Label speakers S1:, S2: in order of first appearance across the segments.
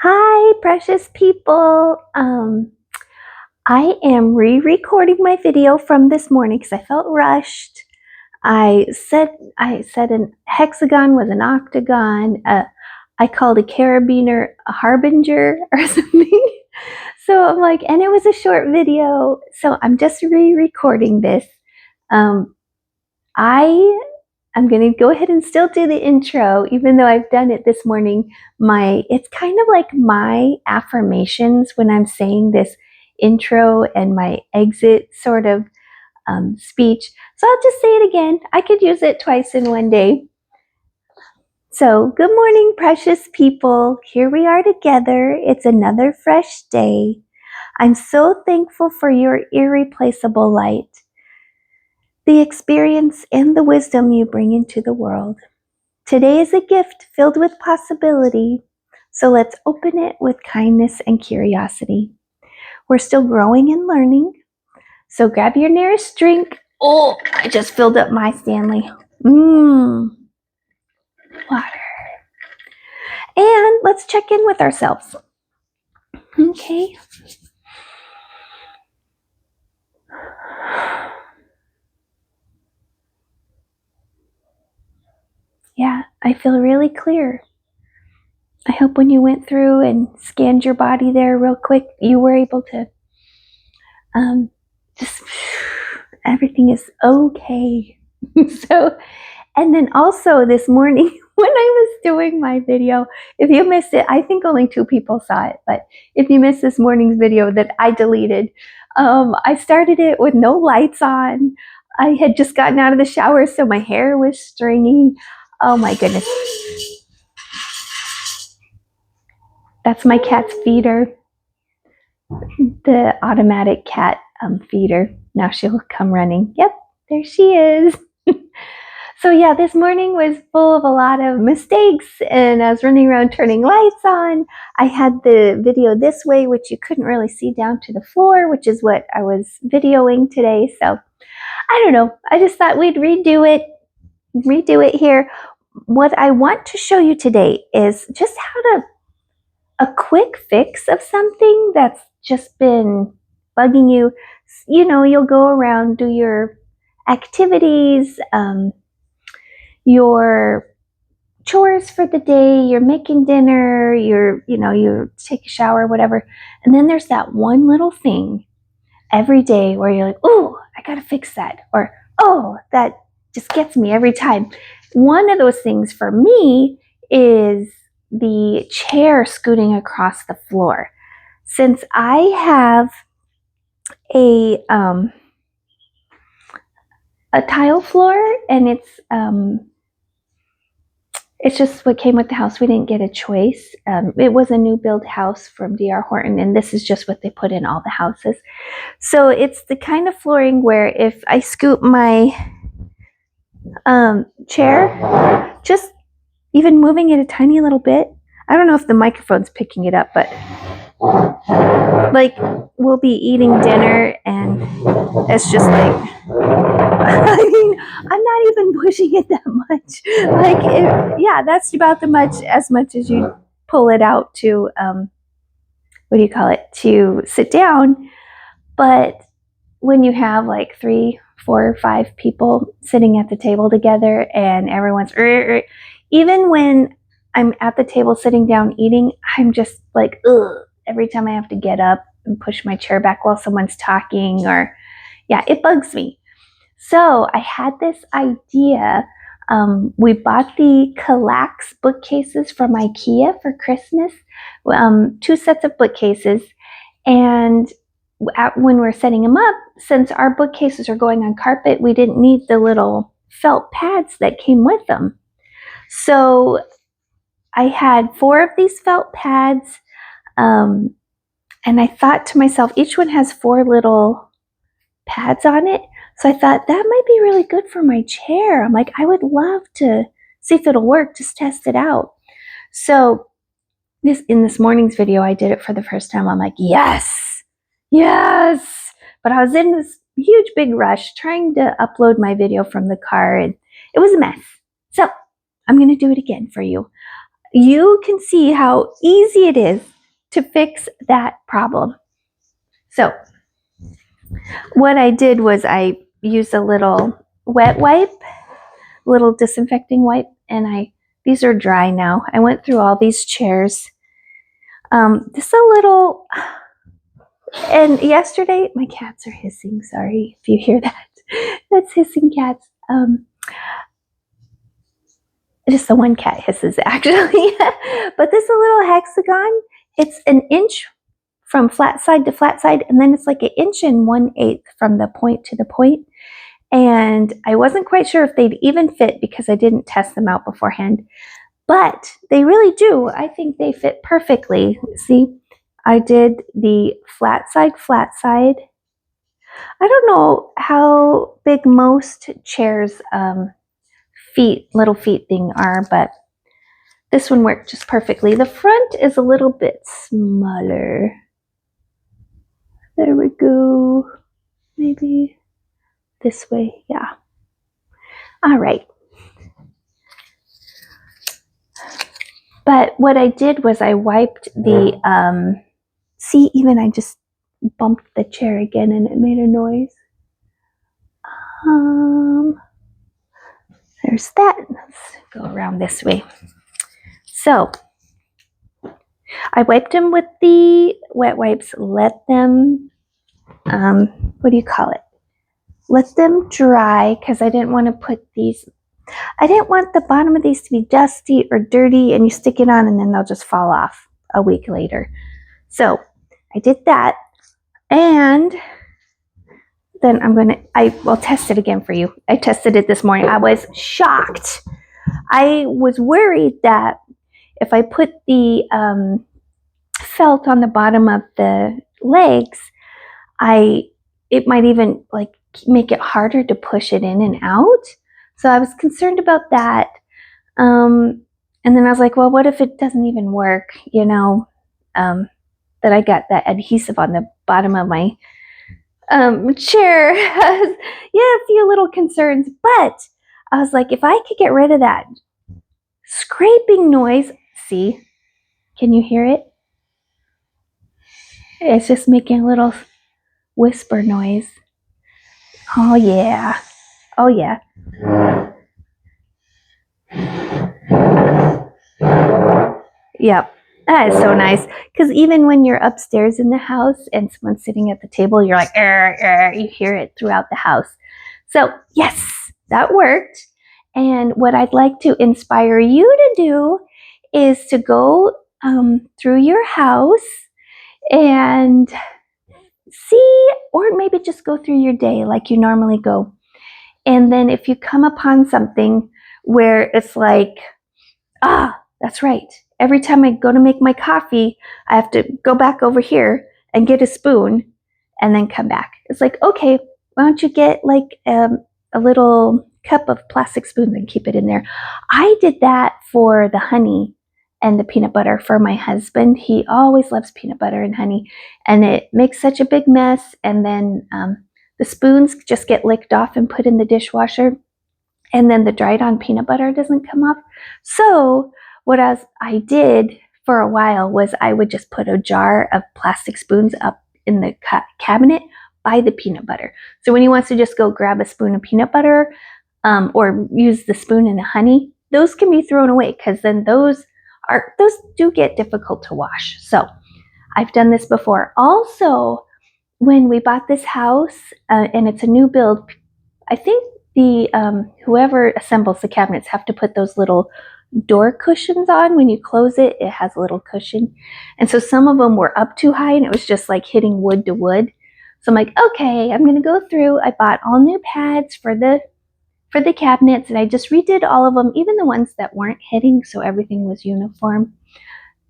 S1: Hi, precious people. I am re-recording my video from this morning because I felt rushed. I said a hexagon was an octagon. I called a carabiner a harbinger or something. So I'm like, and it was a short video. So I'm just re-recording this. I'm going to go ahead and still do the intro, even though I've done it this morning. It's kind of like my affirmations when I'm saying this intro and my exit sort of speech. So I'll just say it again. I could use it twice in one day. So, good morning, precious people. Here we are together. It's another fresh day. I'm so thankful for your irreplaceable light, the experience and the wisdom you bring into the world. Today is a gift filled with possibility, so let's open it with kindness and curiosity. We're still growing and learning, so grab your nearest drink. Oh, I just filled up my Stanley. Water. And let's check in with ourselves. Okay. Yeah, I feel really clear. I hope when you went through and scanned your body there real quick, you were able to just, everything is okay. So, and then also this morning when I was doing my video, if you missed it, I think only 2 people saw it, but if you missed this morning's video that I deleted, I started it with no lights on. I had just gotten out of the shower, so my hair was stringy. Oh my goodness. That's my cat's feeder, the automatic cat feeder. Now she'll come running. Yep, there she is. So yeah, this morning was full of a lot of mistakes, and I was running around turning lights on. I had the video this way, which you couldn't really see down to the floor, which is what I was videoing today. So I don't know. I just thought we'd redo it here. What I want to show you today is just a quick fix of something that's just been bugging you. You know, you'll go around, do your activities, your chores for the day, you're making dinner, you take a shower, whatever. And then there's that one little thing every day where you're like, oh, I gotta fix that. Or, oh, that just gets me every time. One of those things for me is the chair scooting across the floor. Since I have a tile floor and it's just what came with the house. We didn't get a choice. It was a new build house from D.R. Horton, and this is just what they put in all the houses. So it's the kind of flooring where if I scoop my chair, just even moving it a tiny little bit, I don't know if the microphone's picking it up, but like we'll be eating dinner and it's just like, I mean, I'm not even pushing it that much. Yeah, that's about as much as you pull it out to, to sit down. But when you have like 3, 4, 5 people sitting at the table together and everyone's, even when I'm at the table sitting down eating, I'm just like, ugh, every time I have to get up and push my chair back while someone's talking, or yeah, it bugs me. So I had this idea. We bought the Kallax bookcases from IKEA for Christmas, 2 sets of bookcases. And when we're setting them up, since our bookcases are going on carpet, we didn't need the little felt pads that came with them. So I had 4 of these felt pads. And I thought to myself, each one has 4 little pads on it. So I thought that might be really good for my chair. I'm like, I would love to see if it'll work, just test it out. So in this morning's video, I did it for the first time. I'm like, yes. But I was in this huge big rush trying to upload my video from the car, and it was a mess. So I'm going to do it again for you. you can see how easy it is to fix that problem. So what I did was I used a little wet wipe, little disinfecting wipe, and these are dry now. I went through all these chairs. Just a little, and yesterday, my cats are hissing. Sorry if you hear that. That's hissing cats. Just the one cat hisses actually. But this little hexagon, it's an inch from flat side to flat side, and then it's like an inch and 1/8 from the point to the point. And I wasn't quite sure if they'd even fit because I didn't test them out beforehand, but they really do. I think they fit perfectly. See, I did the flat side, flat side. I don't know how big most chairs little feet thing are, but this one worked just perfectly. The front is a little bit smaller. There we go. Maybe this way, yeah. All right. But what I did was I wiped the, see, even I just bumped the chair again and it made a noise. There's that. Let's go around this way. So I wiped them with the wet wipes, let them, what do you call it? Let them dry because I didn't want to put these, I didn't want the bottom of these to be dusty or dirty and you stick it on and then they'll just fall off a week later. So I did that, and then I will test it again for you. I tested it this morning. I was shocked. I was worried that if I put the felt on the bottom of the legs, it might even like make it harder to push it in and out. So I was concerned about that. And then I was like, well, what if it doesn't even work? That I got that adhesive on the bottom of my chair. Yeah, a few little concerns, but I was like, if I could get rid of that scraping noise, see, can you hear it? It's just making a little whisper noise. Oh yeah. Oh yeah. Yep. That is so nice. Because even when you're upstairs in the house and someone's sitting at the table, you're like, you hear it throughout the house. So yes, that worked. And what I'd like to inspire you to do is to go through your house and see, or maybe just go through your day like you normally go. And then if you come upon something where it's like, that's right. Every time I go to make my coffee, I have to go back over here and get a spoon and then come back. It's like, okay, why don't you get like a little cup of plastic spoons and keep it in there. I did that for the honey and the peanut butter for my husband. He always loves peanut butter and honey, and it makes such a big mess. And then the spoons just get licked off and put in the dishwasher, and then the dried on peanut butter doesn't come off. So what I did for a while was I would just put a jar of plastic spoons up in the cabinet by the peanut butter. So when he wants to just go grab a spoon of peanut butter or use the spoon in the honey, those can be thrown away because then those do get difficult to wash. So I've done this before. Also, when we bought this house and it's a new build, I think the whoever assembles the cabinets have to put those little door cushions on. When you close it, it has a little cushion. And so some of them were up too high and it was just like hitting wood to wood. So I'm like, okay, I'm going to go through. I bought all new pads for the cabinets, and I just redid all of them, even the ones that weren't hitting, so everything was uniform.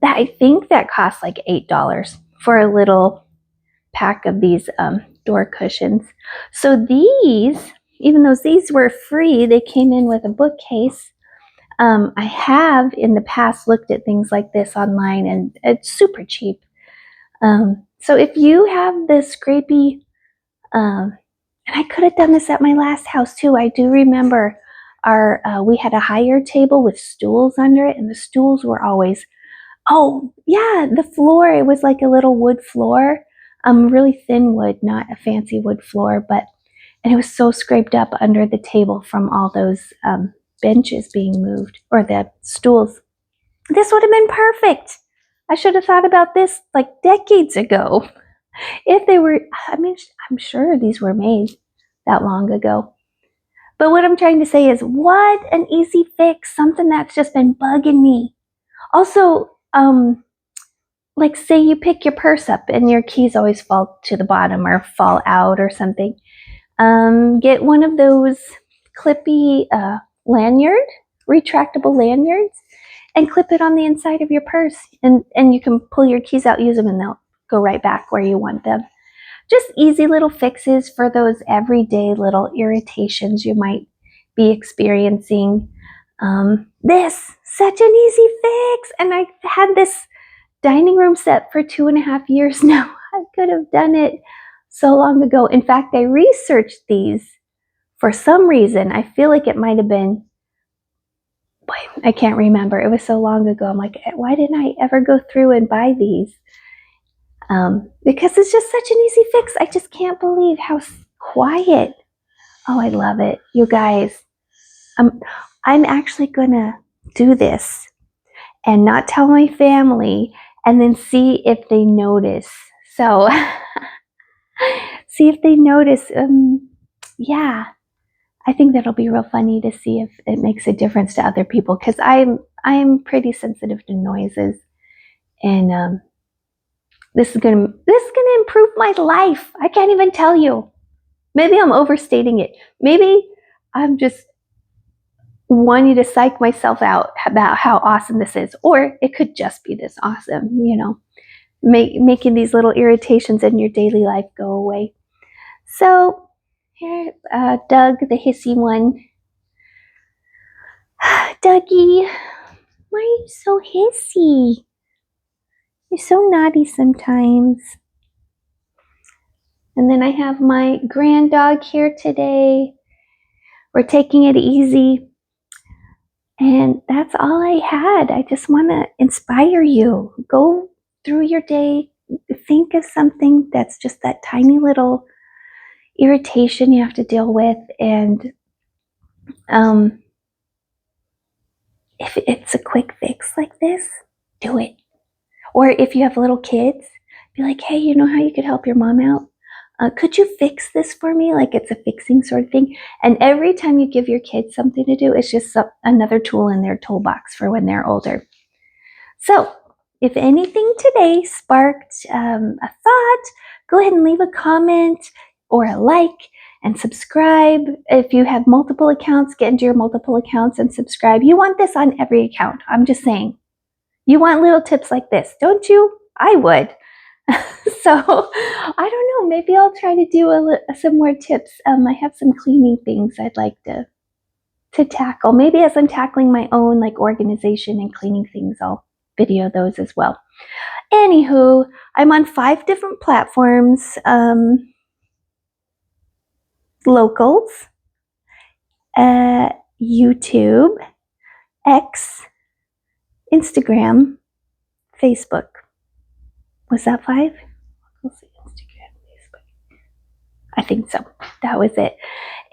S1: I think that cost like $8 for a little pack of these door cushions. So these, even though these were free, they came in with a bookcase. I have in the past looked at things like this online, and it's super cheap. So if you have the scrapey, and I could have done this at my last house too. I do remember we had a higher table with stools under it, and the stools were always, oh yeah, the floor, it was like a little wood floor, really thin wood, not a fancy wood floor, and it was so scraped up under the table from all those benches being moved, or the stools. This would have been perfect. I should have thought about this like decades ago. If they were, I mean, I'm sure these were made that long ago. But what I'm trying to say is, what an easy fix, something that's just been bugging me. Also, like say you pick your purse up and your keys always fall to the bottom or fall out or something. Get one of those clippy retractable lanyards, and clip it on the inside of your purse. And you can pull your keys out, use them, and they'll go right back where you want them. Just easy little fixes for those everyday little irritations you might be experiencing. This, such an easy fix. And I had this dining room set for 2.5 years now. I could have done it so long ago. In fact, I researched these for some reason. I feel like it might have been, boy, I can't remember. It was so long ago. I'm like, why didn't I ever go through and buy these? Because it's just such an easy fix. I just can't believe how quiet. Oh, I love it. You guys, I'm actually gonna do this and not tell my family, and then see if they notice. So see if they notice. Yeah, I think that'll be real funny to see if it makes a difference to other people, because I'm pretty sensitive to noises, and this is gonna improve my life. I can't even tell you. Maybe I'm overstating it. Maybe I'm just wanting to psych myself out about how awesome this is, or it could just be this awesome, making these little irritations in your daily life go away. So here, Doug, the hissy one. Dougie, why are you so hissy? You're so naughty sometimes. And then I have my grand dog here today. We're taking it easy. And that's all I had. I just want to inspire you. Go through your day, think of something that's just that tiny little irritation you have to deal with, and if it's a quick fix like this, do it. Or if you have little kids, be like, hey, you know how you could help your mom out? Could you fix this for me? Like it's a fixing sort of thing. And every time you give your kids something to do, it's just another tool in their toolbox for when they're older. So if anything today sparked a thought, go ahead and leave a comment or a like and subscribe. If you have multiple accounts, get into your multiple accounts and subscribe. You want this on every account. I'm just saying. You want little tips like this, don't you? I would. So I don't know, maybe I'll try to do some more tips. I have some cleaning things I'd like to tackle. Maybe as I'm tackling my own like organization and cleaning things, I'll video those as well. Anywho, I'm on 5 different platforms. Locals, YouTube, X, Instagram, Facebook. Was that 5? Let's see, Instagram, Facebook. I think so. That was it.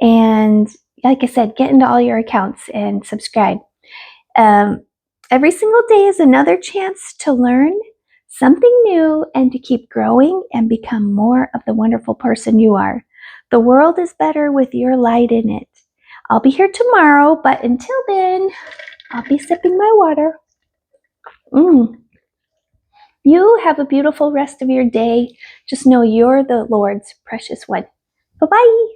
S1: And like I said, get into all your accounts and subscribe. Every single day is another chance to learn something new and to keep growing and become more of the wonderful person you are. The world is better with your light in it. I'll be here tomorrow, but until then, I'll be sipping my water. You have a beautiful rest of your day. Just know you're the Lord's precious one. Bye-bye.